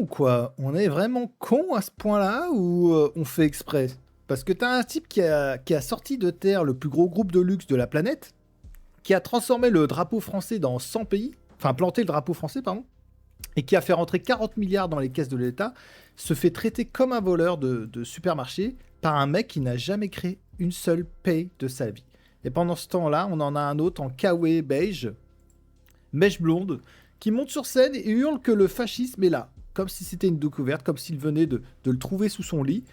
ou quoi? On est vraiment con à ce point-là ou on fait exprès? Parce que t'as un type qui a sorti de terre le plus gros groupe de luxe de la planète, qui a transformé le drapeau français dans 100 pays, enfin planté le drapeau français, pardon, et qui a fait rentrer 40 milliards dans les caisses de l'État, se fait traiter comme un voleur de supermarché par un mec qui n'a jamais créé une seule paye de sa vie. Et pendant ce temps-là, on en a un autre en kawaii beige, mèche blonde, qui monte sur scène et hurle que le fascisme est là, comme si c'était une découverte, comme s'il venait de le trouver sous son lit.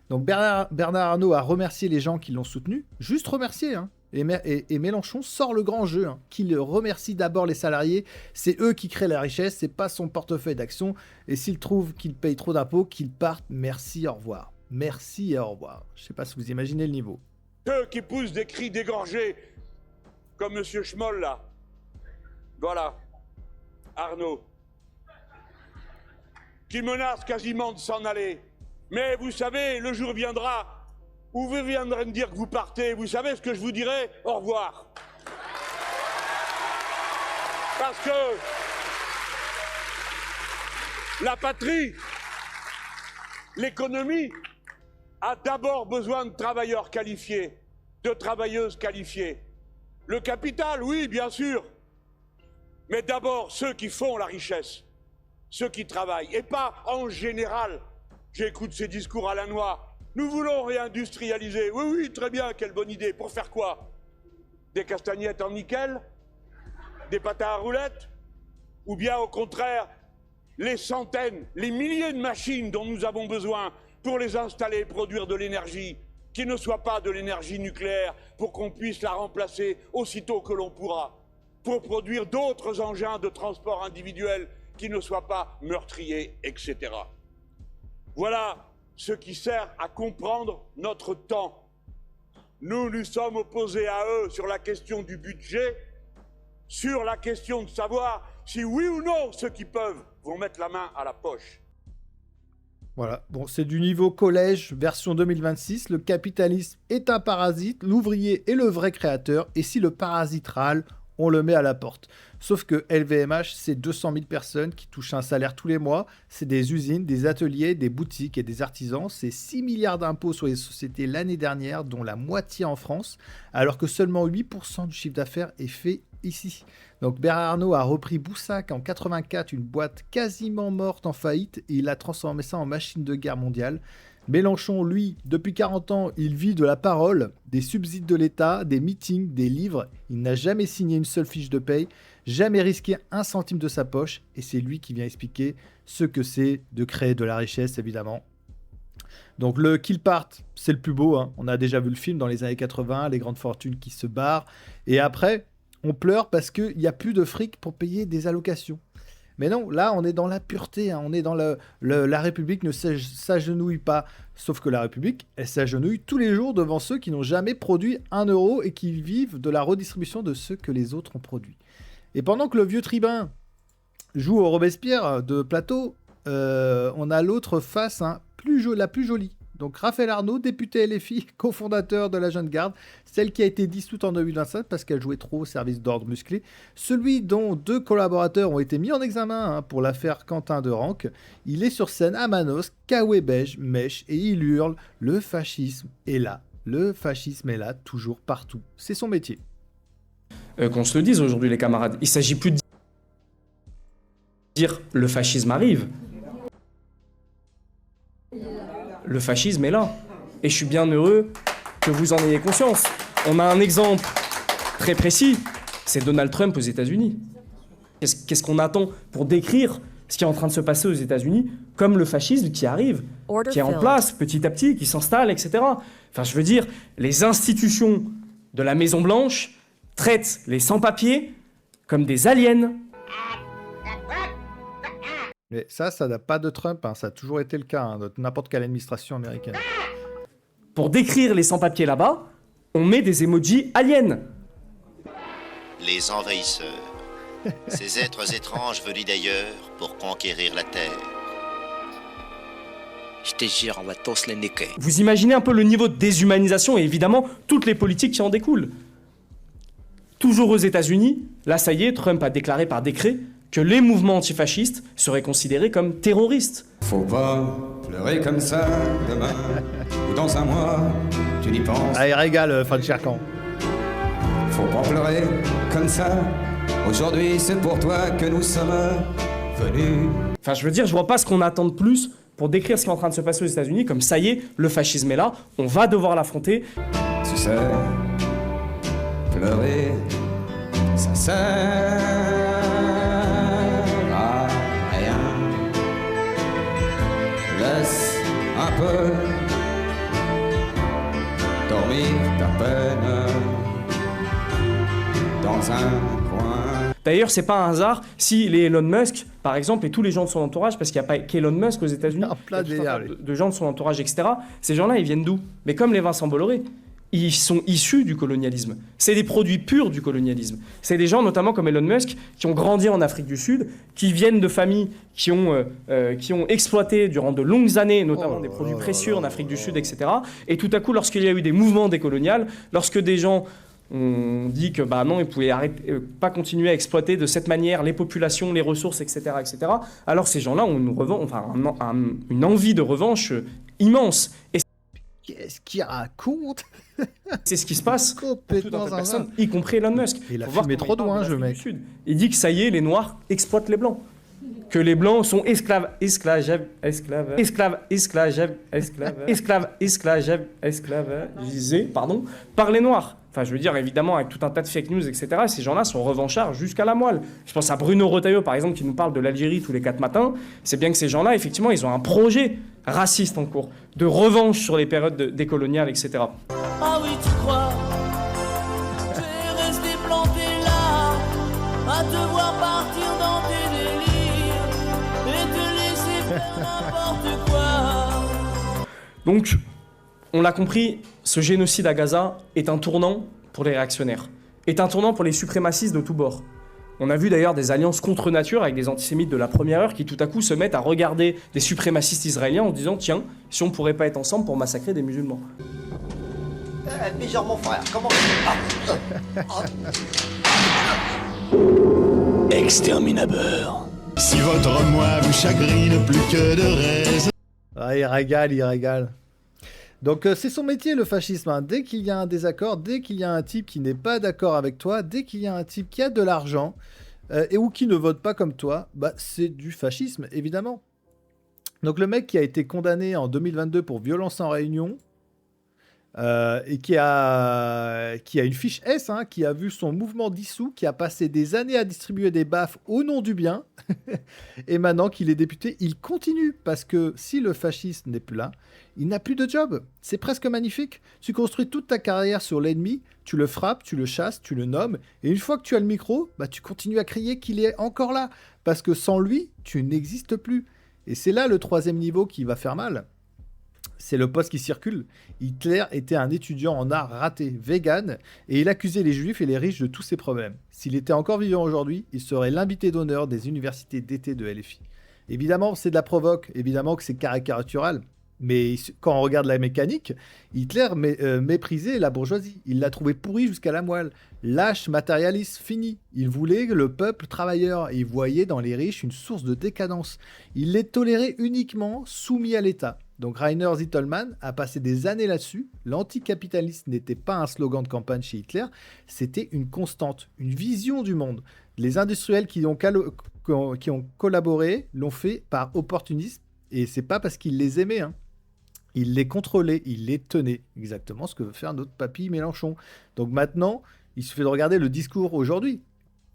Donc Bernard Arnault a remercié les gens qui l'ont soutenu, juste remercié, hein. Et Mélenchon sort le grand jeu, hein, qu'il remercie d'abord les salariés, c'est eux qui créent la richesse, c'est pas son portefeuille d'actions, et s'il trouve qu'il paye trop d'impôts, qu'il parte, merci, au revoir. Merci et au revoir. Je sais pas si vous imaginez le niveau. Ceux qui poussent des cris dégorgés, comme Monsieur Schmoll là, voilà, Arnaud, qui menace quasiment de s'en aller. Mais vous savez, le jour viendra où vous viendrez me dire que vous partez. Vous savez ce que je vous dirai? Au revoir. Parce que la patrie, l'économie, a d'abord besoin de travailleurs qualifiés, de travailleuses qualifiées. Le capital, oui, bien sûr. Mais d'abord, ceux qui font la richesse, ceux qui travaillent, et pas en général. J'écoute ces discours à la noix. Nous voulons réindustrialiser. Oui, oui, très bien, quelle bonne idée. Pour faire quoi? Des castagnettes en nickel? Des patins à roulettes? Ou bien, au contraire, les centaines, les milliers de machines dont nous avons besoin pour les installer et produire de l'énergie, qui ne soit pas de l'énergie nucléaire, pour qu'on puisse la remplacer aussitôt que l'on pourra, pour produire d'autres engins de transport individuel qui ne soient pas meurtriers, etc. Voilà ce qui sert à comprendre notre temps. Nous nous sommes opposés à eux sur la question du budget, sur la question de savoir si oui ou non ceux qui peuvent vont mettre la main à la poche. Voilà, bon, c'est du niveau collège, version 2026. Le capitalisme est un parasite, l'ouvrier est le vrai créateur, et si le parasite râle, on le met à la porte. Sauf que LVMH, c'est 200 000 personnes qui touchent un salaire tous les mois. C'est des usines, des ateliers, des boutiques et des artisans. C'est 6 milliards d'impôts sur les sociétés l'année dernière, dont la moitié en France, alors que seulement 8% du chiffre d'affaires est fait ici. Donc Bernard Arnault a repris Boussac en 84, une boîte quasiment morte en faillite, et il a transformé ça en machine de guerre mondiale. Mélenchon, lui, depuis 40 ans, il vit de la parole, des subsides de l'État, des meetings, des livres. Il n'a jamais signé une seule fiche de paye, jamais risqué un centime de sa poche, et c'est lui qui vient expliquer ce que c'est de créer de la richesse, évidemment. Donc le qu'il parte, c'est le plus beau, hein. On a déjà vu le film dans les années 80, les grandes fortunes qui se barrent, et après, on pleure parce qu'il n'y a plus de fric pour payer des allocations. Mais non, là, on est dans la pureté, hein. On est dans la République ne s'agenouille pas. Sauf que la République, elle s'agenouille tous les jours devant ceux qui n'ont jamais produit 1 euro et qui vivent de la redistribution de ce que les autres ont produit. Et pendant que le vieux tribun joue au Robespierre de plateau, on a l'autre face, hein, la plus jolie. Donc Raphaël Arnault, député LFI, cofondateur de la Jeune Garde, celle qui a été dissoute en 2025 parce qu'elle jouait trop au service d'ordre musclé, celui dont 2 collaborateurs ont été mis en examen, hein, pour l'affaire Quentin de Ranc. Il est sur scène à Manos, kawaii beige, mèche, et il hurle « Le fascisme est là, le fascisme est là, toujours partout ». C'est son métier. Qu'on se le dise aujourd'hui les camarades, il ne s'agit plus de dire « le fascisme arrive ». Le fascisme est là. Et je suis bien heureux que vous en ayez conscience. On a un exemple très précis, c'est Donald Trump aux États-Unis. Qu'est-ce qu'on attend pour décrire ce qui est en train de se passer aux États-Unis comme le fascisme qui arrive, qui est en place petit à petit, qui s'installe, etc. Enfin, je veux dire, les institutions de la Maison-Blanche traitent les sans-papiers comme des aliens. Mais ça n'a pas de Trump, hein. Ça a toujours été le cas, hein, de n'importe quelle administration américaine. Pour décrire les sans-papiers là-bas, on met des emojis aliens. Les envahisseurs, ces êtres étranges venus d'ailleurs pour conquérir la Terre. Je te jure, on va tous les niquer. Vous imaginez un peu le niveau de déshumanisation et évidemment toutes les politiques qui en découlent. Toujours aux États-Unis, là ça y est, Trump a déclaré par décret que les mouvements antifascistes seraient considérés comme terroristes. Faut pas pleurer comme ça demain ou dans un mois, tu n'y penses. Ah, il régale, Fan Cherkan. Faut pas pleurer comme ça. Aujourd'hui, c'est pour toi que nous sommes venus. Enfin, je veux dire, je vois pas ce qu'on attend de plus pour décrire ce qui est en train de se passer aux États-Unis, comme ça y est, le fascisme est là, on va devoir l'affronter. Tu sais, pleurer, ça sert à rien. Laisse un peu dormir ta peine dans un coin. D'ailleurs, c'est pas un hasard si les Elon Musk, par exemple, et tous les gens de son entourage, parce qu'il n'y a pas qu'Elon Musk aux États-Unis, En plein il y a tout un tas délire, de gens de son entourage, etc. Ces gens-là, ils viennent d'où? Mais comme les Vincent Bolloré, ils sont issus du colonialisme. C'est des produits purs du colonialisme. C'est des gens, notamment comme Elon Musk, qui ont grandi en Afrique du Sud, qui viennent de familles qui ont exploité durant de longues années, notamment des produits précieux en Afrique du Sud, etc. Et tout à coup, lorsqu'il y a eu des mouvements décoloniaux, lorsque des gens on dit que bah non, ils pouvaient pas continuer à exploiter de cette manière les populations, les ressources, etc., etc. Alors ces gens-là ont une envie de revanche immense. Et Qu'est-ce qu'il raconte? c'est ce qui se passe pour tout un Complètement tas de zinzin. personnes, y compris Elon Musk. Il a Faut voir fumé comment trop il parle loin, de ce l'Afrique mec. du Sud. Il dit que ça y est, les Noirs exploitent les Blancs. Que les Blancs sont esclavagisés, pardon, par les Noirs. Enfin, je veux dire, évidemment, avec tout un tas de fake news, etc., ces gens-là sont revanchards jusqu'à la moelle. Je pense à Bruno Retailleau, par exemple, qui nous parle de l'Algérie tous les 4 matins. C'est bien que ces gens-là, effectivement, ils ont un projet raciste en cours, de revanche sur les périodes décoloniales, etc. Ah oui, tu crois? Tu es resté planté là, à te voir partir dans tes délires et te laisser faire n'importe quoi. Donc, on l'a compris, ce génocide à Gaza est un tournant pour les réactionnaires, est un tournant pour les suprémacistes de tous bords. On a vu d'ailleurs des alliances contre nature avec des antisémites de la première heure qui tout à coup se mettent à regarder des suprémacistes israéliens en se disant « Tiens, si on pourrait pas être ensemble pour massacrer des musulmans ?» Bijor, mon frère, comment... Exterminateur. Si votre moi vous chagrine plus que de raison. Ah, il régale, il régale. Donc c'est son métier le fascisme, hein. Dès qu'il y a un désaccord, dès qu'il y a un type qui n'est pas d'accord avec toi, dès qu'il y a un type qui a de l'argent ou qui ne vote pas comme toi, bah c'est du fascisme évidemment. Donc le mec qui a été condamné en 2022 pour violence en réunion et qui a une fiche S, hein, qui a vu son mouvement dissous, qui a passé des années à distribuer des baffes au nom du bien, et maintenant qu'il est député, il continue, parce que si le fascisme n'est plus là, il n'a plus de job. C'est presque magnifique. Tu construis toute ta carrière sur l'ennemi, tu le frappes, tu le chasses, tu le nommes, et une fois que tu as le micro, bah, tu continues à crier qu'il est encore là, parce que sans lui, tu n'existes plus. Et c'est là le troisième niveau qui va faire mal. C'est le poste qui circule. Hitler était un étudiant en art raté, vegan, et il accusait les juifs et les riches de tous ses problèmes. S'il était encore vivant aujourd'hui, il serait l'invité d'honneur des universités d'été de LFI. Évidemment, c'est de la provoque, évidemment que c'est caricatural, mais quand on regarde la mécanique, Hitler méprisait la bourgeoisie. Il l'a trouvée pourrie jusqu'à la moelle. Lâche, matérialiste, fini. Il voulait le peuple travailleur et il voyait dans les riches une source de décadence. Il les tolérait uniquement soumis à l'État. Donc Rainer Zittelmann a passé des années là-dessus. L'anticapitalisme n'était pas un slogan de campagne chez Hitler, c'était une constante, une vision du monde. Les industriels qui ont collaboré l'ont fait par opportunisme, et c'est pas parce qu'ils les aimaient, hein. Il les contrôlait, il les tenait. Exactement ce que veut faire notre papy Mélenchon. Donc maintenant, il suffit de regarder le discours aujourd'hui.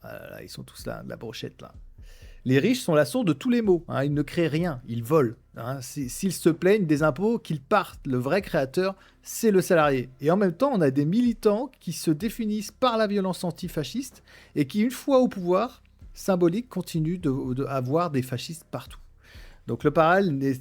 Là, ils sont tous là, de la brochette là. Les riches sont la source de tous les maux, hein. Ils ne créent rien, ils volent, hein. S'ils se plaignent des impôts, qu'ils partent. Le vrai créateur, c'est le salarié. Et en même temps, on a des militants qui se définissent par la violence antifasciste et qui, une fois au pouvoir, symbolique, continuent d'avoir des fascistes partout. Donc le parallèle,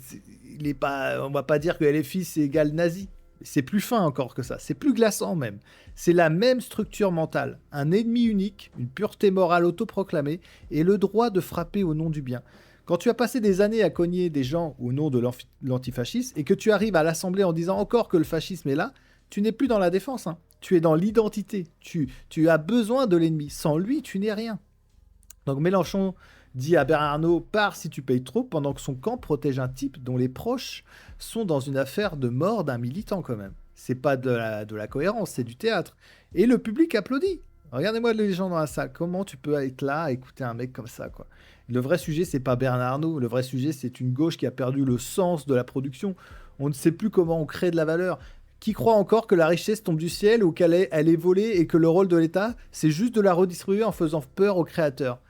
il est pas, on va pas dire que LFI c'est égal nazi. C'est plus fin encore que ça, c'est plus glaçant même. C'est la même structure mentale, un ennemi unique, une pureté morale autoproclamée et le droit de frapper au nom du bien. Quand tu as passé des années à cogner des gens au nom de l'antifascisme et que tu arrives à l'Assemblée en disant encore que le fascisme est là, tu n'es plus dans la défense, hein. Tu es dans l'identité, tu as besoin de l'ennemi. Sans lui, tu n'es rien. Donc Mélenchon dit à Bernard Arnault « Pars si tu payes trop », pendant que son camp protège un type dont les proches sont dans une affaire de mort d'un militant quand même. C'est pas de la cohérence, c'est du théâtre. Et le public applaudit. Regardez-moi les gens dans la salle. Comment tu peux être là à écouter un mec comme ça, quoi. Le vrai sujet, c'est pas Bernard Arnault. Le vrai sujet, c'est une gauche qui a perdu le sens de la production. On ne sait plus comment on crée de la valeur. Qui croit encore que la richesse tombe du ciel ou elle est volée et que le rôle de l'État, c'est juste de la redistribuer en faisant peur aux créateurs.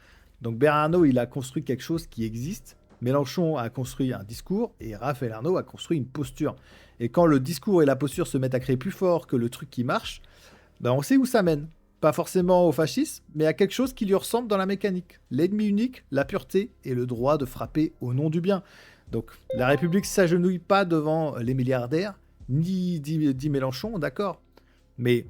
Donc Bernard Arnault, il a construit quelque chose qui existe. Mélenchon a construit un discours et Raphaël Arnault a construit une posture. Et quand le discours et la posture se mettent à créer plus fort que le truc qui marche, ben on sait où ça mène. Pas forcément au fascisme, mais à quelque chose qui lui ressemble dans la mécanique. L'ennemi unique, la pureté et le droit de frapper au nom du bien. Donc la République s'agenouille pas devant les milliardaires, ni dit Mélenchon, d'accord. Mais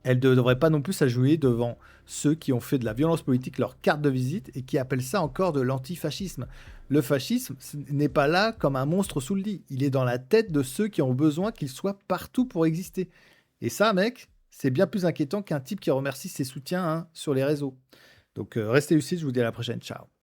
elle ne devrait pas non plus s'agenouiller devant ceux qui ont fait de la violence politique leur carte de visite et qui appellent ça encore de l'antifascisme. Le fascisme n'est pas là comme un monstre sous le lit. Il est dans la tête de ceux qui ont besoin qu'il soit partout pour exister. Et ça, mec, c'est bien plus inquiétant qu'un type qui remercie ses soutiens sur les réseaux. Donc restez lucides, je vous dis à la prochaine, ciao.